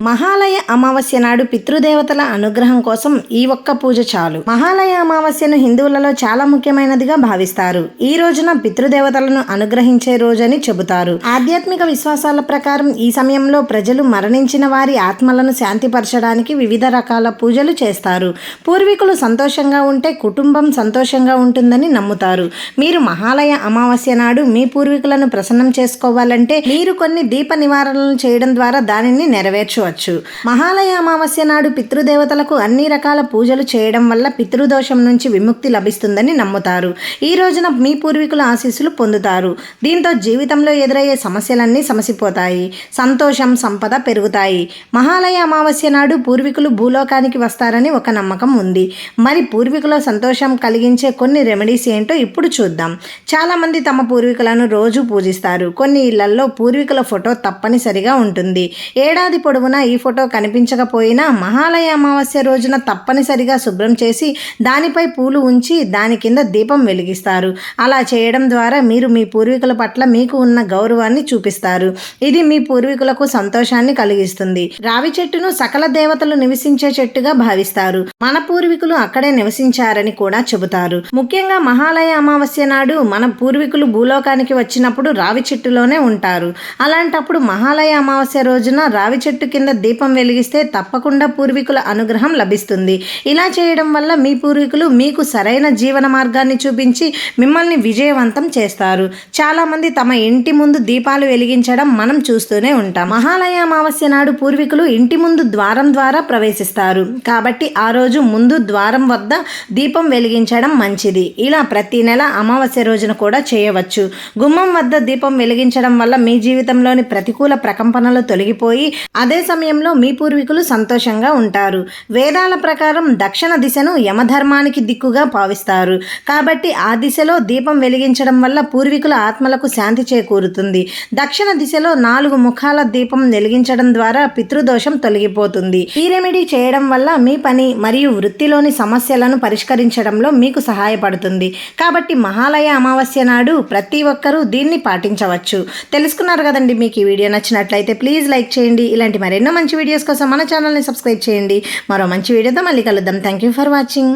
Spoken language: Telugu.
మహాలయ అమావాస్య నాడు పితృదేవతల అనుగ్రహం కోసం ఈ ఒక్క పూజ చాలు. మహాలయ అమావాస్యను హిందువులలో చాలా ముఖ్యమైనదిగా భావిస్తారు. ఈ రోజున పితృదేవతలను అనుగ్రహించే రోజని చెబుతారు. ఆధ్యాత్మిక విశ్వాసాల ప్రకారం ఈ సమయంలో ప్రజలు మరణించిన వారి ఆత్మలను శాంతిపరచడానికి వివిధ రకాల పూజలు చేస్తారు. పూర్వీకులు సంతోషంగా ఉంటే కుటుంబం సంతోషంగా ఉంటుందని నమ్ముతారు. మీరు మహాలయ అమావాస్య నాడు మీ పూర్వీకులను ప్రసన్నం చేసుకోవాలంటే మీరు కొన్ని దీప నివారణలు చేయడం ద్వారా దానిని నెరవేర్చవచ్చు. మహాలయ అమావాస్య నాడు పితృదేవతలకు అన్ని రకాల పూజలు చేయడం వల్ల పితృదోషం నుంచి విముక్తి లభిస్తుందని నమ్ముతారు. ఈ రోజున మీ పూర్వీకుల ఆశీస్సులు పొందుతారు. దీంతో జీవితంలో ఎదురయ్యే సమస్యలన్నీ సమసిపోతాయి. సంతోషం, సంపద పెరుగుతాయి. మహాలయ అమావాస్య నాడు పూర్వీకులు భూలోకానికి వస్తారని ఒక నమ్మకం ఉంది. మరి పూర్వీకుల సంతోషం కలిగించే కొన్ని రెమెడీస్ ఏంటో ఇప్పుడు చూద్దాం. చాలామంది తమ పూర్వీకులను రోజు పూజిస్తారు. కొన్ని ఇళ్లలో పూర్వీకుల ఫోటో తప్పనిసరిగా ఉంటుంది. ఏడాది పొడవునా ఈ ఫోటో కనిపించకపోయినా మహాలయ అమావాస్య రోజున తప్పనిసరిగా శుభ్రం చేసి దానిపై పూలు ఉంచి దాని కింద దీపం వెలిగిస్తారు. అలా చేయడం ద్వారా మీరు మీ పూర్వీకుల పట్ల మీకు ఉన్న గౌరవాన్ని చూపిస్తారు. ఇది మీ పూర్వీకులకు సంతోషాన్ని కలిగిస్తుంది. రావి చెట్టును సకల దేవతలు నివసించే చెట్టుగా భావిస్తారు. మన పూర్వీకులు అక్కడే నివసించారని కూడా చెబుతారు. ముఖ్యంగా మహాలయ అమావాస్య నాడు మన పూర్వీకులు భూలోకానికి వచ్చినప్పుడు రావి చెట్టులోనే ఉంటారు. అలాంటప్పుడు మహాలయ అమావాస్య రోజున రావి చెట్టు కింద దీపం వెలిగిస్తే తప్పకుండా పూర్వీకుల అనుగ్రహం లభిస్తుంది. ఇలా చేయడం వల్ల మీ పూర్వీకులు మీకు సరైన జీవన మార్గాన్ని చూపించి మిమ్మల్ని విజయవంతం చేస్తారు. చాలామంది తమ ఇంటి ముందు దీపాలు వెలిగించడం మనం చూస్తూనే ఉంటాం. మహాలయ అమావాస్య నాడు పూర్వీకులు ఇంటి ముందు ద్వారం ద్వారా ప్రవేశిస్తారు. కాబట్టి ఆ రోజు ముందు ద్వారం వద్ద దీపం వెలిగించడం మంచిది. ఇలా ప్రతి నెల అమావాస్య రోజున కూడా చేయవచ్చు. గుమ్మం వద్ద దీపం వెలిగించడం వల్ల మీ జీవితంలోని ప్రతికూల ప్రకంపనలు తొలగిపోయి అదే సమయంలో మీ పూర్వీకులు సంతోషంగా ఉంటారు. వేదాల ప్రకారం దక్షిణ దిశను యమధర్మానికి దిక్కుగా భావిస్తారు. కాబట్టి ఆ దిశలో దీపం వెలిగించడం వల్ల పూర్వీకుల ఆత్మలకు శాంతి చేకూరుతుంది. దక్షిణ దిశలో 4 ముఖాల దీపం వెలిగించడం ద్వారా పితృదోషం తొలగిపోతుంది. ఈ రెమెడీ చేయడం వల్ల మీ పని మరియు వృత్తిలోని సమస్యలను పరిష్కరించడంలో మీకు సహాయపడుతుంది. కాబట్టి మహాలయ అమావాస్య నాడు ప్రతి ఒక్కరూ దీన్ని పాటించవచ్చు. తెలుసుకున్నారు కదండి. మీకు ఈ వీడియో నచ్చినట్లయితే ప్లీజ్ లైక్ చేయండి. ఇలాంటి మరెన్నో మంచి వీడియోస్ కోసం మన ఛానల్ని సబ్స్క్రైబ్ చేయండి. మరో మంచి వీడియోతో మళ్ళీ కలుద్దాం. Thank you for watching.